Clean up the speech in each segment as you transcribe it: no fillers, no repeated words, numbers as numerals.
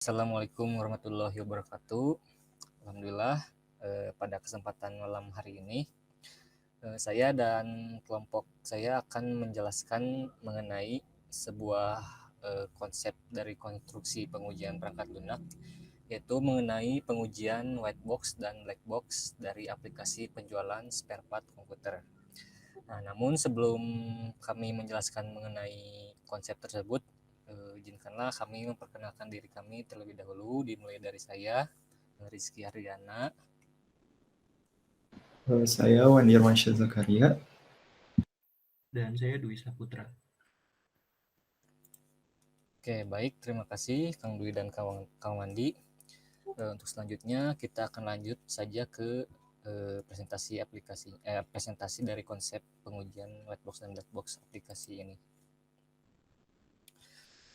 Assalamualaikum warahmatullahi wabarakatuh. Alhamdulillah, pada kesempatan malam hari ini, saya dan kelompok saya akan menjelaskan mengenai sebuah konsep dari konstruksi pengujian perangkat lunak, yaitu mengenai pengujian white box dan black box dari aplikasi penjualan spare part komputer. Nah, namun sebelum kami menjelaskan mengenai konsep tersebut, izinkanlah kami memperkenalkan diri kami terlebih dahulu, dimulai dari saya, Rizky Haryana. Saya Wandi Irwansyah Zakaria. Dan saya Dwi Saputra. Oke, baik. Terima kasih Kang Dwi dan Kang Wandi. Untuk selanjutnya kita akan lanjut saja ke presentasi dari konsep pengujian white box dan black box aplikasi ini.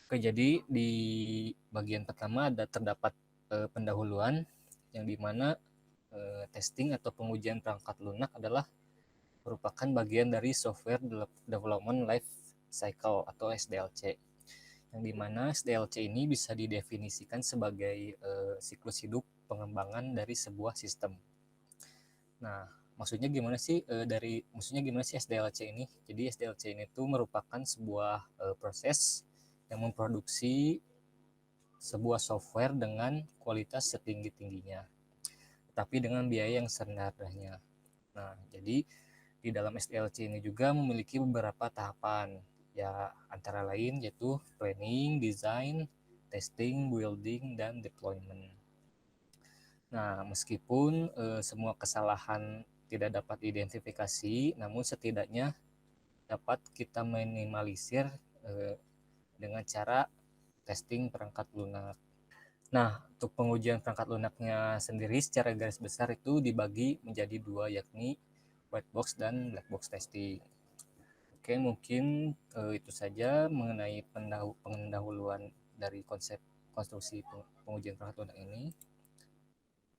Oke, jadi di bagian pertama terdapat pendahuluan yang dimana testing atau pengujian perangkat lunak adalah merupakan bagian dari software development life cycle atau SDLC, yang dimana SDLC ini bisa didefinisikan sebagai siklus hidup pengembangan dari sebuah sistem. Nah, maksudnya gimana sih SDLC ini? Jadi SDLC ini tuh merupakan sebuah proses yang memproduksi sebuah software dengan kualitas setinggi-tingginya, tapi dengan biaya yang serendahnya. Nah, jadi di dalam SDLC ini juga memiliki beberapa tahapan, ya antara lain yaitu planning, design, testing, building, dan deployment. Nah, meskipun semua kesalahan tidak dapat diidentifikasi, namun setidaknya dapat kita minimalisir dengan cara testing perangkat lunak. Nah, untuk pengujian perangkat lunaknya sendiri secara garis besar itu dibagi menjadi dua, yakni white box dan black box testing. Oke, mungkin itu saja mengenai pendahuluan dari konsep konstruksi pengujian perangkat lunak ini.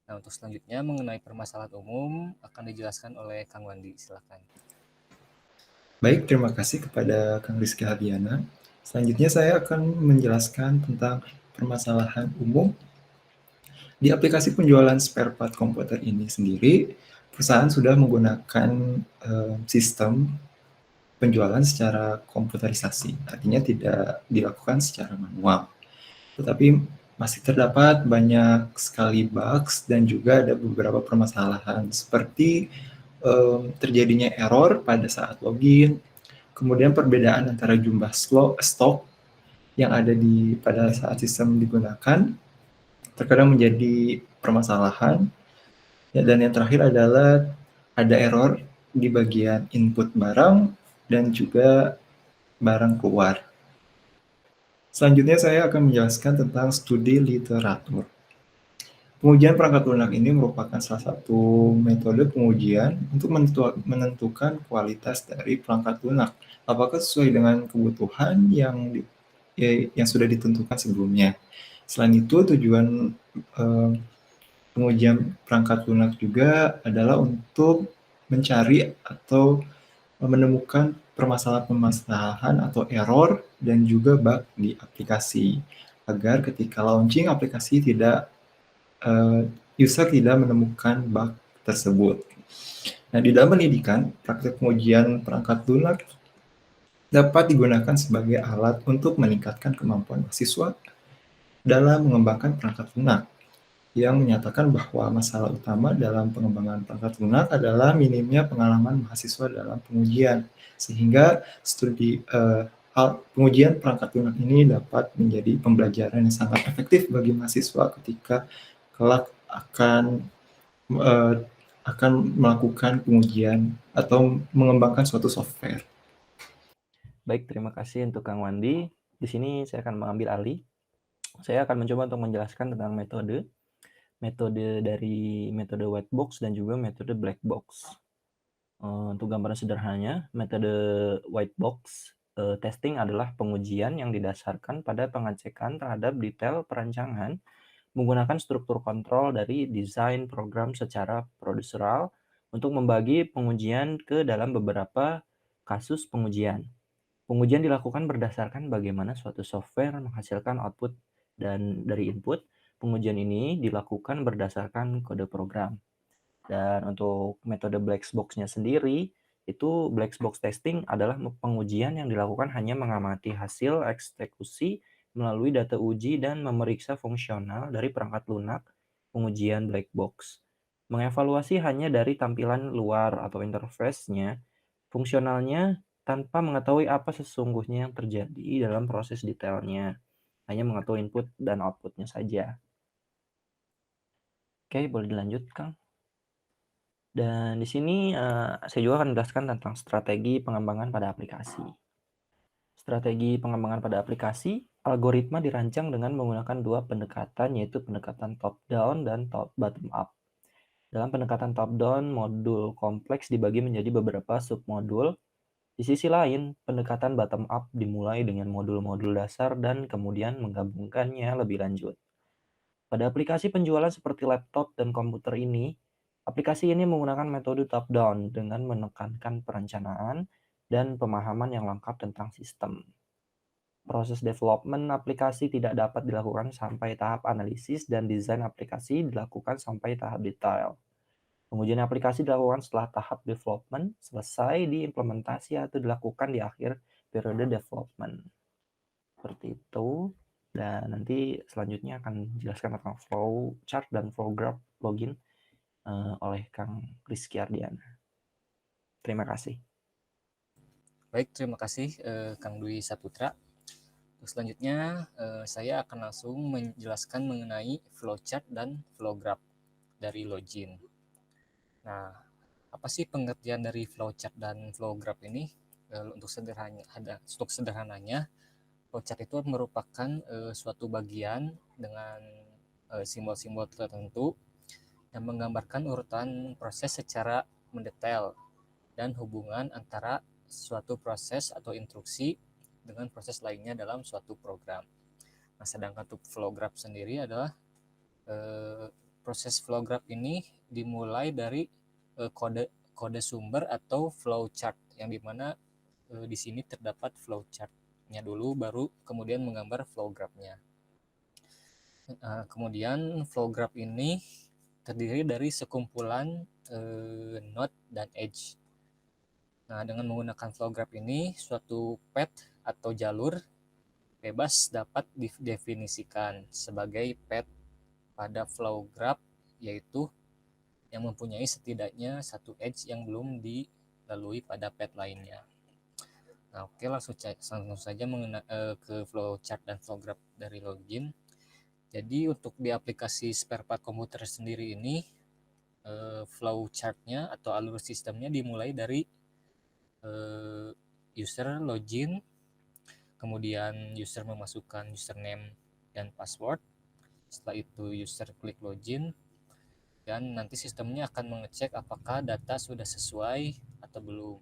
Nah, untuk selanjutnya mengenai permasalahan umum akan dijelaskan oleh Kang Wandi. Silakan. Baik, terima kasih kepada Kang Rizky Haryana. Selanjutnya saya akan menjelaskan tentang permasalahan umum di aplikasi penjualan spare part komputer ini sendiri. Perusahaan sudah menggunakan sistem penjualan secara komputerisasi, artinya tidak dilakukan secara manual. Tetapi masih terdapat banyak sekali bugs dan juga ada beberapa permasalahan seperti terjadinya error pada saat login, kemudian perbedaan antara jumlah stok yang ada pada saat sistem digunakan terkadang menjadi permasalahan, dan yang terakhir adalah ada error di bagian input barang dan juga barang keluar. Selanjutnya saya akan menjelaskan tentang studi literatur. Pengujian perangkat lunak ini merupakan salah satu metode pengujian untuk menentukan kualitas dari perangkat lunak, apakah sesuai dengan kebutuhan yang sudah ditentukan sebelumnya. Selain itu, tujuan pengujian perangkat lunak juga adalah untuk mencari atau menemukan permasalahan atau error dan juga bug di aplikasi, agar ketika launching aplikasi user tidak menemukan bug tersebut. Nah, di dalam pendidikan, praktik pengujian perangkat lunak dapat digunakan sebagai alat untuk meningkatkan kemampuan mahasiswa dalam mengembangkan perangkat lunak, yang menyatakan bahwa masalah utama dalam pengembangan perangkat lunak adalah minimnya pengalaman mahasiswa dalam pengujian, sehingga pengujian perangkat lunak ini dapat menjadi pembelajaran yang sangat efektif bagi mahasiswa ketika kelak akan melakukan pengujian atau mengembangkan suatu software. Baik, terima kasih untuk Kang Wandi. Di sini saya akan mengambil alih. Saya akan mencoba untuk menjelaskan tentang metode dari metode white box dan juga metode black box. Untuk gambaran sederhananya, metode white box testing adalah pengujian yang didasarkan pada pengecekan terhadap detail perancangan menggunakan struktur kontrol dari desain program secara prosedural untuk membagi pengujian ke dalam beberapa kasus pengujian. Pengujian dilakukan berdasarkan bagaimana suatu software menghasilkan output Dan dari input, pengujian ini dilakukan berdasarkan kode program. Dan untuk metode black box-nya sendiri, itu black box testing adalah pengujian yang dilakukan hanya mengamati hasil eksekusi melalui data uji dan memeriksa fungsional dari perangkat lunak pengujian black box. Mengevaluasi hanya dari tampilan luar atau interface-nya, fungsionalnya tanpa mengetahui apa sesungguhnya yang terjadi dalam proses detailnya. Hanya mengetahui input dan output-nya saja. Oke, boleh dilanjut, Kang. Dan di sini saya juga akan menjelaskan tentang strategi pengembangan pada aplikasi. Strategi pengembangan pada aplikasi, algoritma dirancang dengan menggunakan dua pendekatan, yaitu pendekatan top-down dan bottom up. Dalam pendekatan top-down, modul kompleks dibagi menjadi beberapa submodul. Di sisi lain, pendekatan bottom-up dimulai dengan modul-modul dasar dan kemudian menggabungkannya lebih lanjut. Pada aplikasi penjualan seperti laptop dan komputer ini, aplikasi ini menggunakan metode top-down dengan menekankan perencanaan dan pemahaman yang lengkap tentang sistem. Proses development aplikasi tidak dapat dilakukan sampai tahap analisis dan desain aplikasi dilakukan sampai tahap detail. Pengujian aplikasi dilakukan setelah tahap development selesai diimplementasi atau dilakukan di akhir periode development. Seperti itu. Dan nanti selanjutnya akan dijelaskan tentang flow chart dan flow graph login oleh Kang Rizky Ardiana. Terima kasih. Baik, terima kasih Kang Dwi Saputra. Selanjutnya saya akan langsung menjelaskan mengenai flowchart dan flow graph dari Login. Nah, apa sih pengertian dari flowchart dan flow graph ini? Untuk sederhananya, flowchart itu merupakan suatu bagian dengan simbol-simbol tertentu yang menggambarkan urutan proses secara mendetail dan hubungan antara suatu proses atau instruksi dengan proses lainnya dalam suatu program. Nah, sedangkan untuk flow graph sendiri adalah proses flow graph ini dimulai dari kode sumber atau flow chart, yang dimana di sini terdapat flow chart-nya dulu, baru kemudian menggambar flow graph-nya. Kemudian flow graph ini terdiri dari sekumpulan node dan edge. Nah, dengan menggunakan flow graph ini, suatu path atau jalur bebas dapat didefinisikan sebagai path pada flow graph, yaitu yang mempunyai setidaknya satu edge yang belum dilalui pada path lainnya. Nah, oke, langsung saja ke flow chart dan flow graph dari Login. Jadi untuk di aplikasi spare part komputer sendiri ini, flow chart-nya atau alur sistemnya dimulai dari user login, kemudian user memasukkan username dan password. Setelah itu user klik login, dan nanti sistemnya akan mengecek apakah data sudah sesuai atau belum.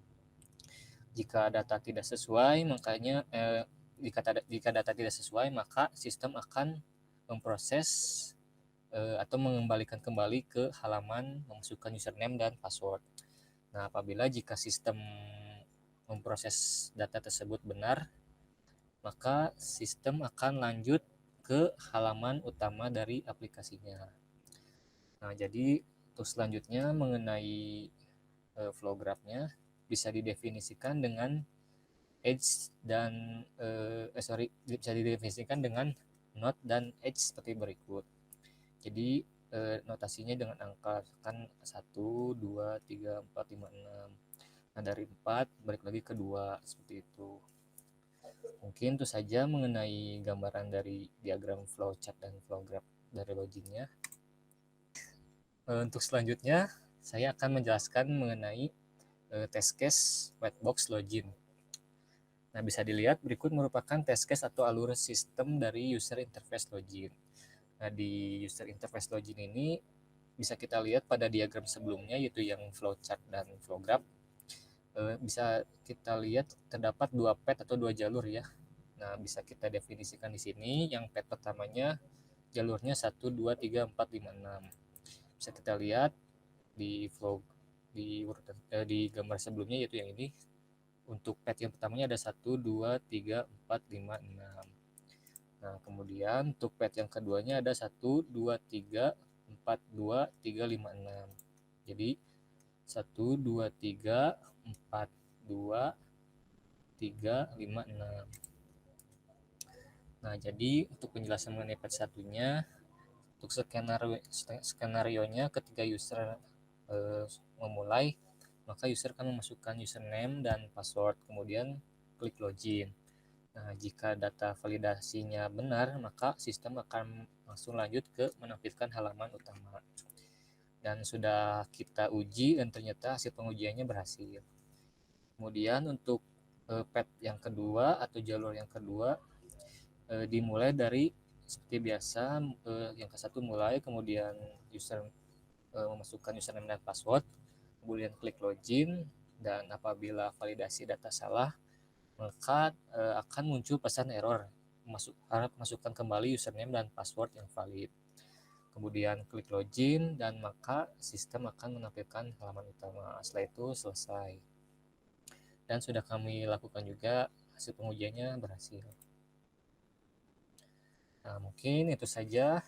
Jika data tidak sesuai, jika data tidak sesuai, maka sistem akan memproses atau mengembalikan kembali ke halaman memasukkan username dan password. Nah, apabila jika sistem memproses data tersebut benar, maka sistem akan lanjut ke halaman utama dari aplikasinya. Nah, jadi untuk selanjutnya mengenai flow graph-nya bisa didefinisikan dengan edge dan bisa didefinisikan dengan node dan edge seperti berikut. Jadi notasinya dengan angka kan 1, 2, 3, 4, 5, 6. Nah, dari 4 balik lagi ke 2, seperti itu. Mungkin itu saja mengenai gambaran dari diagram flowchart dan flow graph dari Login-nya. Untuk selanjutnya, saya akan menjelaskan mengenai test case whitebox Login. Nah, bisa dilihat berikut merupakan test case atau alur sistem dari user interface Login. Nah, di user interface Login ini bisa kita lihat pada diagram sebelumnya, yaitu yang flowchart dan flow graph. Bisa kita lihat terdapat dua path atau dua jalur ya. Nah, bisa kita definisikan di sini. Yang path pertamanya jalurnya 1, 2, 3, 4, 5, 6. Bisa kita lihat di flow di gambar sebelumnya, yaitu yang ini. Untuk path yang pertamanya ada 1, 2, 3, 4, 5, 6. Nah, kemudian untuk pet yang keduanya ada 1, 2, 3, 4, 2, 3, 5, 6. Jadi 1, 2, 3, 4, 2, 3, 5, 6. Nah, jadi untuk penjelasan mengenai pet satunya, untuk skenario-nya ketika user memulai, maka user akan memasukkan username dan password, kemudian klik login. Nah, jika data validasinya benar, maka sistem akan langsung lanjut ke menampilkan halaman utama. Dan sudah kita uji dan ternyata hasil pengujiannya berhasil. Kemudian untuk pet yang kedua atau jalur yang kedua dimulai dari seperti biasa, yang ke satu mulai, kemudian user memasukkan username dan password, kemudian klik login, dan apabila validasi data salah, maka akan muncul pesan error, harap masukkan kembali username dan password yang valid. Kemudian klik login, dan maka sistem akan menampilkan halaman utama. Setelah itu selesai. Dan sudah kami lakukan juga, hasil pengujiannya berhasil. Nah, mungkin itu saja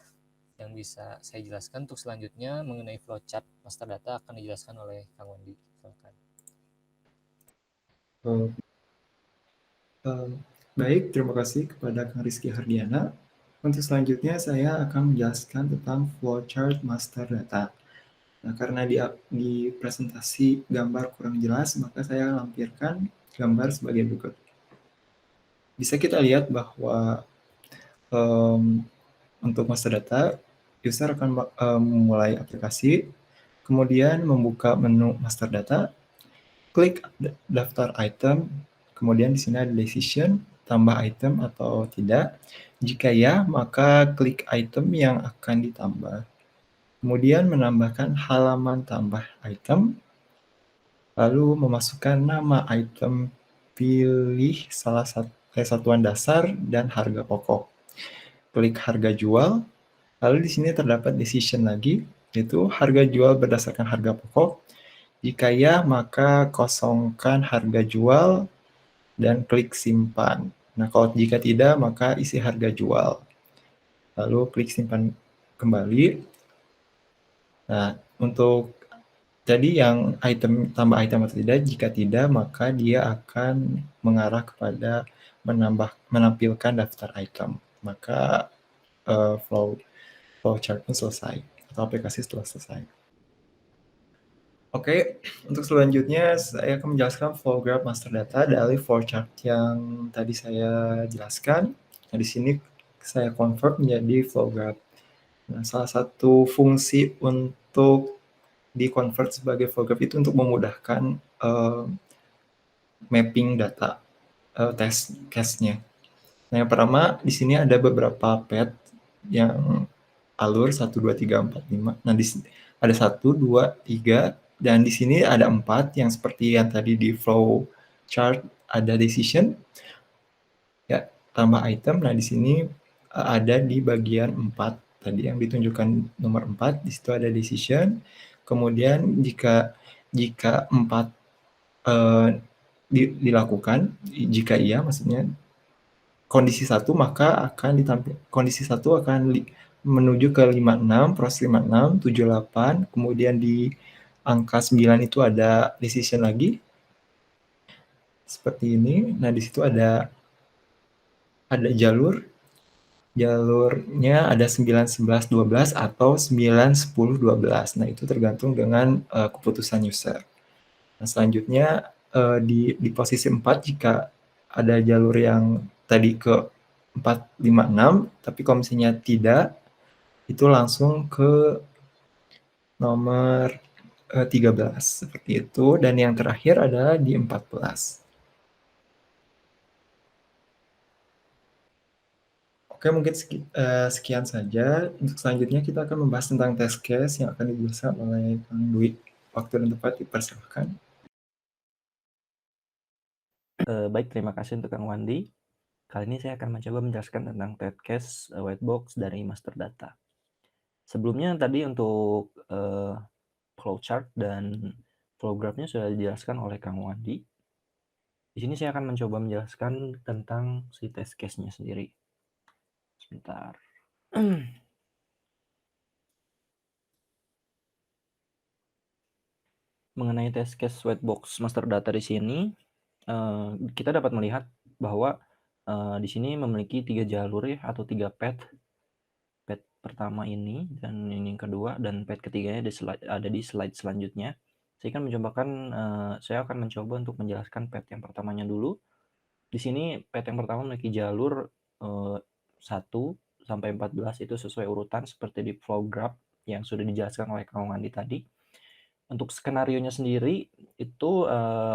yang bisa saya jelaskan. Untuk selanjutnya mengenai flowchart master data akan dijelaskan oleh Kang Wandi. Silakan. Baik, terima kasih kepada Kang Rizky Hardiana. Untuk selanjutnya saya akan menjelaskan tentang flowchart master data. Nah, karena di presentasi gambar kurang jelas, maka saya lampirkan gambar sebagai berikut. Bisa kita lihat bahwa untuk master data, user akan memulai aplikasi, kemudian membuka menu master data, klik daftar item, kemudian di sini ada decision, tambah item atau tidak. Jika ya, maka klik item yang akan ditambah. Kemudian menambahkan halaman tambah item, lalu memasukkan nama item, pilih salah satu satuan dasar dan harga pokok. Klik harga jual, lalu di sini terdapat decision lagi, yaitu harga jual berdasarkan harga pokok. Jika ya, maka kosongkan harga jual dan klik simpan. Nah, kalau jika tidak, maka isi harga jual. Lalu klik simpan kembali. Nah, untuk tadi yang item tambah item atau tidak, jika tidak, maka dia akan mengarah kepada menampilkan daftar item. Maka flowchart pun selesai, atau aplikasi setelah selesai. Oke, untuk selanjutnya saya akan menjelaskan flow graph master data dari flowchart yang tadi saya jelaskan. Nah, di sini saya convert menjadi flow graph. Nah, salah satu fungsi untuk di-convert sebagai flow graph itu untuk memudahkan mapping data test case-nya. Nah, yang pertama di sini ada beberapa path yang alur 1, 2, 3, 4, 5. Nah, di sini ada 1, 2, 3, dan di sini ada 4 yang seperti yang tadi di flow chart ada decision, ya, tambah item. Nah, di sini ada di bagian 4 tadi yang ditunjukkan nomor 4, di situ ada decision. Kemudian jika 4 dilakukan, jika iya maksudnya kondisi 1, maka akan ditampil kondisi 1 akan menuju ke 56, proses 56, 78, kemudian di angka 9 itu ada decision lagi. Seperti ini. Nah, di situ ada jalurnya ada 9, 11, 12 atau 9, 10, 12. Nah, itu tergantung dengan keputusan user. Nah, selanjutnya di posisi 4 jika ada jalur yang tadi ke 4, 5, 6, tapi kalau misalnya tidak, itu langsung ke nomor 13, seperti itu. Dan yang terakhir adalah di 14. Oke, mungkin sekian saja. Untuk selanjutnya kita akan membahas tentang test case yang akan dijelaskan oleh Kang Dwi. Waktu dan tempat dipersilakan. Baik, terima kasih untuk Kang Wandi. Kali ini saya akan mencoba menjelaskan tentang test case whitebox dari master data. Sebelumnya tadi untuk flowchart dan flow graph-nya sudah dijelaskan oleh Kang Wandi. Di sini saya akan mencoba menjelaskan tentang si test case-nya sendiri. Sebentar. Mengenai test case whitebox master data di sini, kita dapat melihat bahwa di sini memiliki 3 jalur ya, atau 3 path. Path pertama ini dan ini yang kedua, dan path ketiganya ada di slide selanjutnya. Saya akan mencoba untuk menjelaskan path yang pertamanya dulu. Di sini path yang pertama memiliki jalur 1 sampai 14 itu sesuai urutan seperti di flow graph yang sudah dijelaskan oleh Kang Wandi tadi. Untuk skenarionya sendiri itu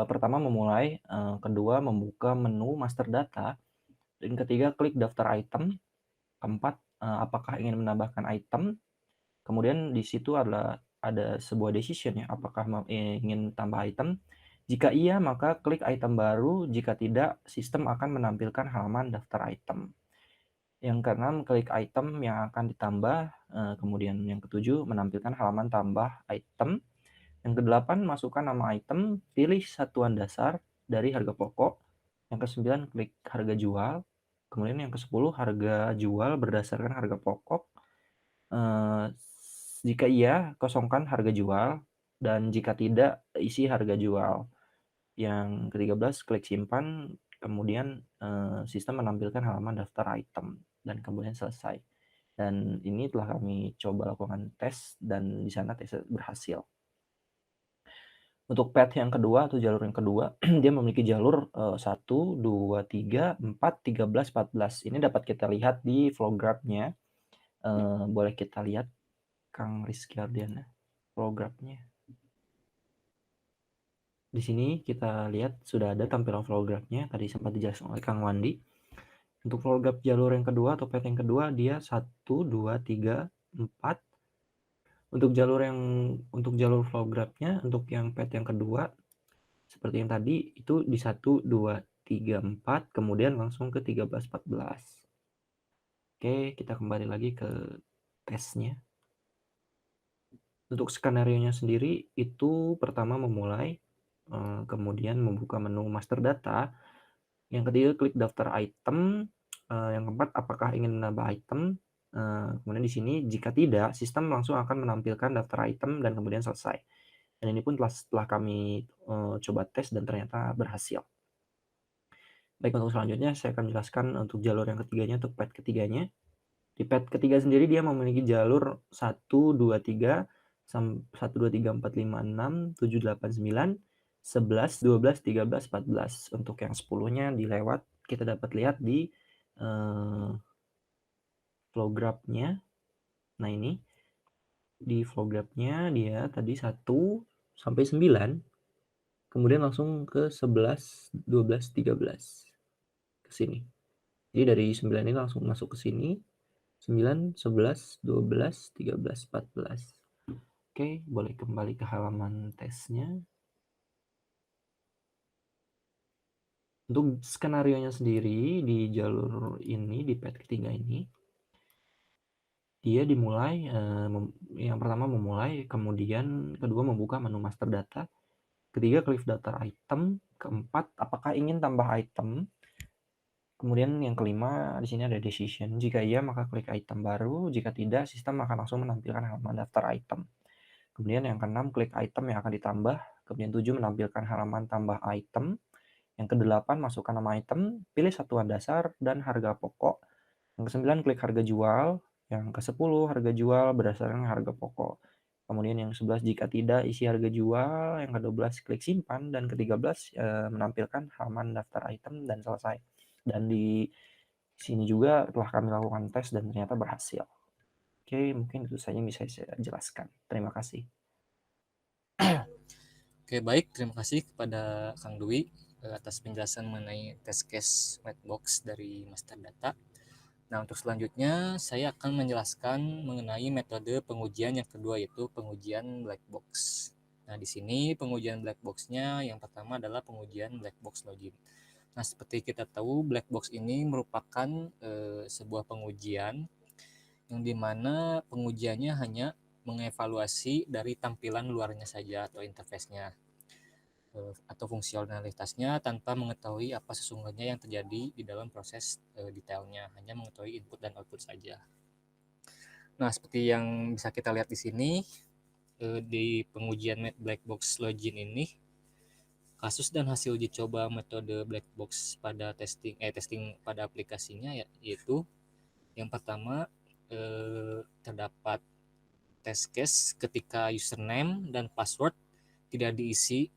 pertama memulai, kedua membuka menu master data, dan ketiga klik daftar item, keempat apakah ingin menambahkan item, kemudian di situ ada sebuah decision ya, apakah ingin tambah item. Jika iya maka klik item baru, jika tidak sistem akan menampilkan halaman daftar item. Yang keenam klik item yang akan ditambah, kemudian yang ketujuh menampilkan halaman tambah item. Yang kedelapan, masukkan nama item, pilih satuan dasar dari harga pokok. Yang ke-9, klik harga jual. Kemudian yang ke-10, harga jual berdasarkan harga pokok. Jika iya, kosongkan harga jual. Dan jika tidak, isi harga jual. Yang ke-13, klik simpan. Kemudian sistem menampilkan halaman daftar item. Dan kemudian selesai. Dan ini telah kami coba lakukan tes, dan di sana tes berhasil. Untuk path yang kedua atau jalur yang kedua, dia memiliki jalur 1, 2, 3, 4, 13, 14. Ini dapat kita lihat di flow graph-nya. Boleh kita lihat, Kang Rizky Ardiana, flow graph-nya. Di sini kita lihat sudah ada tampilan flow graph-nya, tadi sempat dijelaskan oleh Kang Wandi. Untuk flow graph jalur yang kedua atau path yang kedua, dia 1, 2, 3, 4. Untuk jalur flow graph-nya, untuk yang path yang kedua, seperti yang tadi, itu di 1, 2, 3, 4, kemudian langsung ke 13, 14. Oke, kita kembali lagi ke tesnya. Untuk skenario-nya sendiri, itu pertama memulai, kemudian membuka menu master data. Yang ketiga, klik daftar item. Yang keempat, apakah ingin menambah item. Kemudian di sini, jika tidak, sistem langsung akan menampilkan daftar item dan kemudian selesai. Dan ini pun setelah kami coba tes dan ternyata berhasil. Baik, untuk selanjutnya saya akan jelaskan untuk jalur yang ketiganya, untuk path ketiganya. Di path ketiga sendiri dia memiliki jalur 1, 2, 3, 1, 2, 3, 4, 5, 6, 7, 8, 9, 11, 12, 13, 14. Untuk yang 10-nya dilewat, kita dapat lihat di flow graph-nya. Nah ini, di flow graph-nya dia tadi 1 sampai 9, kemudian langsung ke 11, 12, 13. Ke sini. Jadi dari 9 ini langsung masuk ke sini. 9, 11, 12, 13, 14. Oke, boleh kembali ke halaman tesnya. Untuk skenario-nya sendiri di jalur ini, di path ketiga ini, dia dimulai, yang pertama memulai, kemudian kedua membuka menu master data, ketiga klik daftar item, keempat apakah ingin tambah item, kemudian yang kelima di sini ada decision. Jika iya maka klik item baru, jika tidak sistem akan langsung menampilkan halaman daftar item. Kemudian yang keenam klik item yang akan ditambah, kemudian 7 menampilkan halaman tambah item. Yang ke-8 masukkan nama item, pilih satuan dasar dan harga pokok. Yang ke-9 klik harga jual, yang ke-10 harga jual berdasarkan harga pokok. Kemudian yang ke-11 jika tidak isi harga jual, yang ke-12 klik simpan, dan ke-13 menampilkan halaman daftar item dan selesai. Dan di sini juga telah kami lakukan tes dan ternyata berhasil. Oke, mungkin itu saja yang bisa saya jelaskan. Terima kasih. Oke, baik. Terima kasih kepada Kang Dwi atas penjelasan mengenai test case whitebox dari master data. Nah, untuk selanjutnya saya akan menjelaskan mengenai metode pengujian yang kedua, yaitu pengujian black box. Nah, di sini pengujian black box-nya yang pertama adalah pengujian black box login. Nah, seperti kita tahu, black box ini merupakan sebuah pengujian yang dimana pengujiannya hanya mengevaluasi dari tampilan luarnya saja atau interface-nya. atau fungsionalitasnya tanpa mengetahui apa sesungguhnya yang terjadi di dalam proses detailnya, hanya mengetahui input dan output saja. Nah, seperti yang bisa kita lihat di sini, di pengujian black box login ini, kasus dan hasil uji coba metode black box pada testing pada aplikasinya yaitu yang pertama terdapat test case ketika username dan password tidak diisi,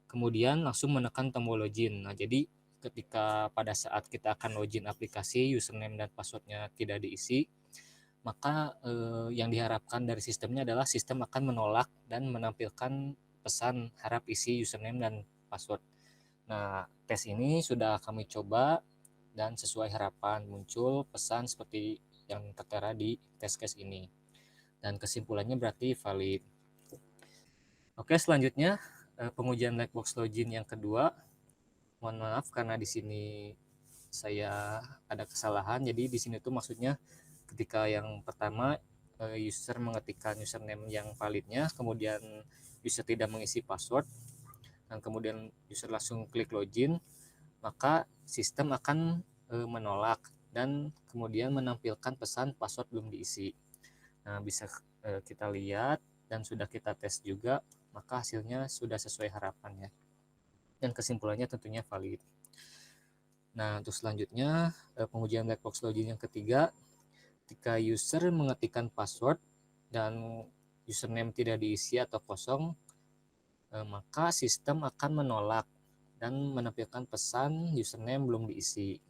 kemudian langsung menekan tombol login. Nah, jadi ketika pada saat kita akan login aplikasi, username dan passwordnya tidak diisi, maka yang diharapkan dari sistemnya adalah sistem akan menolak dan menampilkan pesan harap isi username dan password. Nah, tes ini sudah kami coba dan sesuai harapan muncul pesan seperti yang tertera di test case ini. Dan kesimpulannya berarti valid. Oke, selanjutnya pengujian black box login yang kedua. Mohon maaf karena di sini saya ada kesalahan. Jadi di sini tuh maksudnya ketika yang pertama user mengetikkan username yang validnya, kemudian user tidak mengisi password, dan kemudian user langsung klik login, maka sistem akan menolak dan kemudian menampilkan pesan password belum diisi. Nah, bisa kita lihat dan sudah kita tes juga, maka hasilnya sudah sesuai harapan ya. Dan kesimpulannya tentunya valid. Nah, untuk selanjutnya pengujian black box login yang ketiga, ketika user mengetikkan password dan username tidak diisi atau kosong, maka sistem akan menolak dan menampilkan pesan username belum diisi.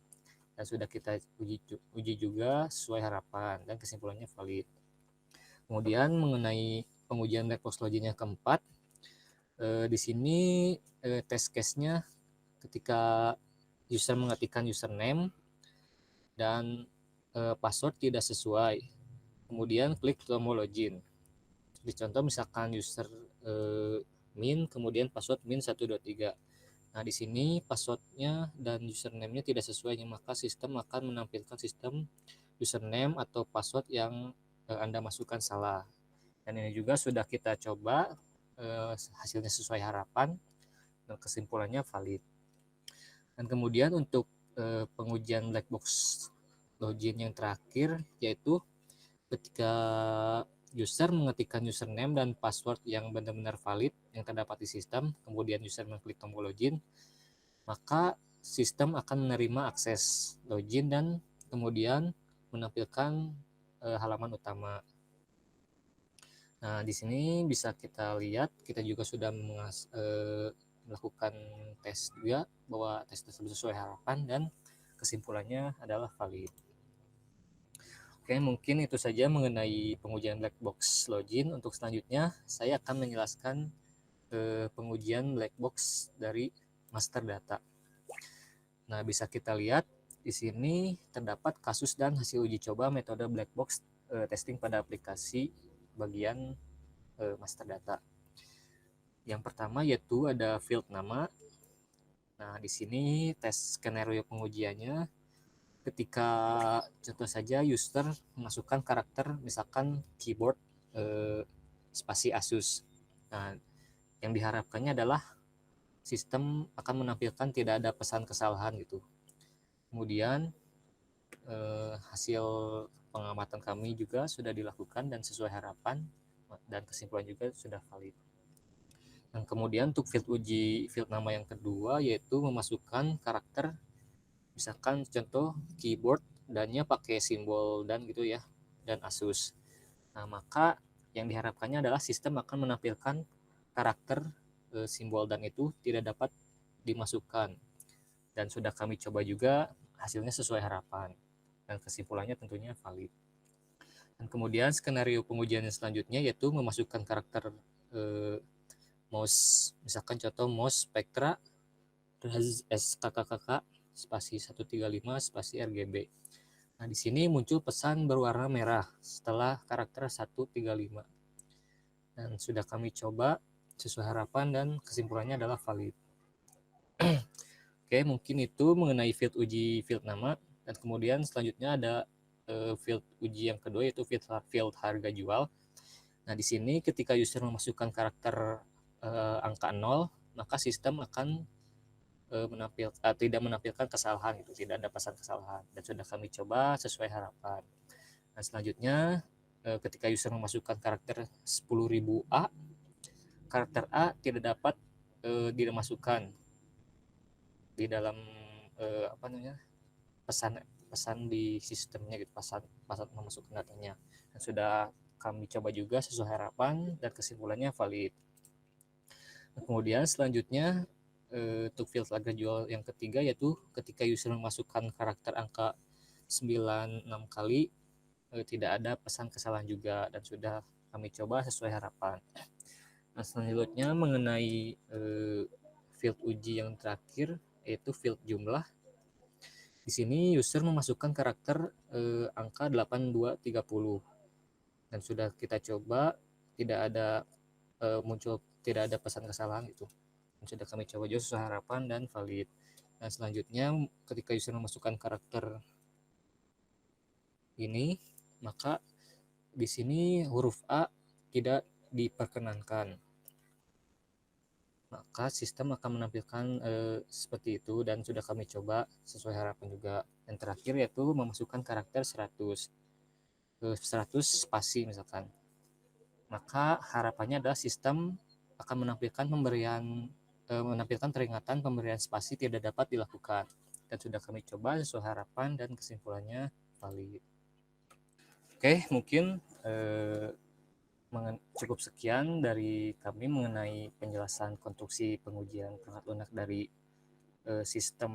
Dan sudah kita uji juga sesuai harapan dan kesimpulannya valid. Kemudian mengenai pengujian black box login yang keempat, di sini test case-nya ketika user mengetikkan username dan password tidak sesuai, kemudian klik tombol login. Di contoh misalkan user min, kemudian password min 123. Nah, di sini passwordnya dan username-nya tidak sesuai, maka sistem akan menampilkan sistem username atau password yang Anda masukkan salah. Dan ini juga sudah kita coba, hasilnya sesuai harapan dan kesimpulannya valid. Dan kemudian untuk pengujian black box login yang terakhir, yaitu ketika user mengetikkan username dan password yang benar-benar valid yang terdapat di sistem, kemudian user mengklik tombol login, maka sistem akan menerima akses login dan kemudian menampilkan halaman utama. Nah, di sini bisa kita lihat, kita juga sudah melakukan tes juga bahwa tes tersebut sesuai harapan dan kesimpulannya adalah valid. Oke, mungkin itu saja mengenai pengujian black box login. Untuk selanjutnya, saya akan menjelaskan pengujian black box dari master data. Nah, bisa kita lihat di sini terdapat kasus dan hasil uji coba metode black box testing pada aplikasi bagian master data. Yang pertama yaitu ada field nama. Nah, di sini tes skenario pengujiannya ketika contoh saja user memasukkan karakter misalkan keyboard spasi Asus. Nah, yang diharapkannya adalah sistem akan menampilkan tidak ada pesan kesalahan gitu. Kemudian hasil pengamatan kami juga sudah dilakukan dan sesuai harapan dan kesimpulan juga sudah valid. Dan kemudian untuk field nama yang kedua yaitu memasukkan karakter misalkan contoh keyboard dannya pakai simbol dan gitu ya, dan Asus. Nah, maka yang diharapkannya adalah sistem akan menampilkan karakter simbol dan itu tidak dapat dimasukkan. Dan sudah kami coba juga, hasilnya sesuai harapan. Dan kesimpulannya tentunya valid. Dan kemudian skenario pengujian yang selanjutnya yaitu memasukkan karakter mouse, misalkan contoh mouse Spectra SKKKK spasi 135 spasi RGB. Nah, di sini muncul pesan berwarna merah setelah karakter 135. Dan sudah kami coba sesuai harapan dan kesimpulannya adalah valid. Oke, mungkin itu mengenai field nama. Dan kemudian selanjutnya ada field uji yang kedua yaitu field harga jual. Nah, di sini ketika user memasukkan karakter angka 0, maka sistem akan tidak menampilkan kesalahan gitu, tidak ada pesan kesalahan, dan sudah kami coba sesuai harapan. Nah, selanjutnya ketika user memasukkan karakter 10.000 A, karakter A tidak dapat dimasukkan di dalam pesan di sistemnya gitu, pesan memasukkan datanya. Dan sudah kami coba juga sesuai harapan dan kesimpulannya valid. Nah, kemudian selanjutnya untuk field Lagrange yang ketiga, yaitu ketika user memasukkan karakter angka 96 kali tidak ada pesan kesalahan juga, dan sudah kami coba sesuai harapan. Nah, selanjutnya mengenai field uji yang terakhir, yaitu field jumlah. Di sini user memasukkan karakter angka 8230, dan sudah kita coba tidak ada tidak ada pesan kesalahan gitu. Dan sudah kami coba juga sesuai harapan dan valid. Nah, selanjutnya ketika user memasukkan karakter ini, maka di sini huruf A tidak diperkenankan. Maka sistem akan menampilkan seperti itu, dan sudah kami coba sesuai harapan juga. Yang terakhir yaitu memasukkan karakter 100 spasi misalkan. Maka harapannya adalah sistem akan menampilkan peringatan pemberian spasi tidak dapat dilakukan, dan sudah kami coba sesuai harapan dan kesimpulannya valid. Oke, mungkin cukup sekian dari kami mengenai penjelasan konstruksi pengujian perangkat lunak dari sistem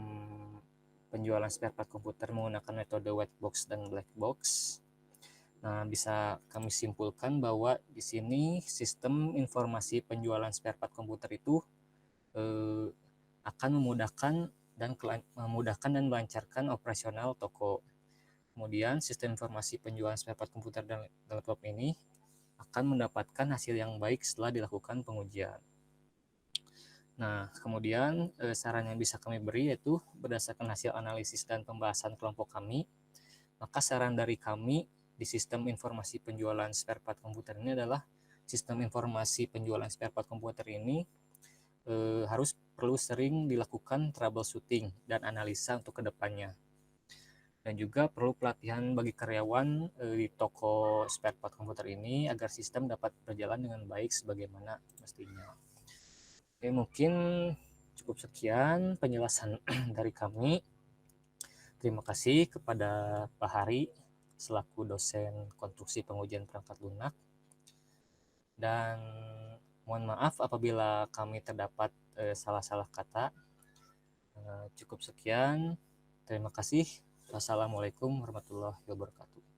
penjualan spare part komputer menggunakan metode white box dan black box. Nah, bisa kami simpulkan bahwa di sini sistem informasi penjualan spare part komputer itu akan memudahkan dan melancarkan operasional toko. Kemudian sistem informasi penjualan spare part komputer dan laptop ini akan mendapatkan hasil yang baik setelah dilakukan pengujian. Nah, kemudian saran yang bisa kami beri yaitu berdasarkan hasil analisis dan pembahasan kelompok kami, maka saran dari kami di sistem informasi penjualan spare part komputer ini adalah sistem informasi penjualan spare part komputer ini perlu sering dilakukan troubleshooting dan analisa untuk kedepannya. Dan juga perlu pelatihan bagi karyawan di toko spare part komputer ini agar sistem dapat berjalan dengan baik sebagaimana mestinya. Oke, mungkin cukup sekian penjelasan dari kami. Terima kasih kepada Pak Hari selaku dosen konstruksi pengujian perangkat lunak. Dan mohon maaf apabila kami terdapat salah-salah kata. Cukup sekian. Terima kasih. Wassalamualaikum warahmatullahi wabarakatuh.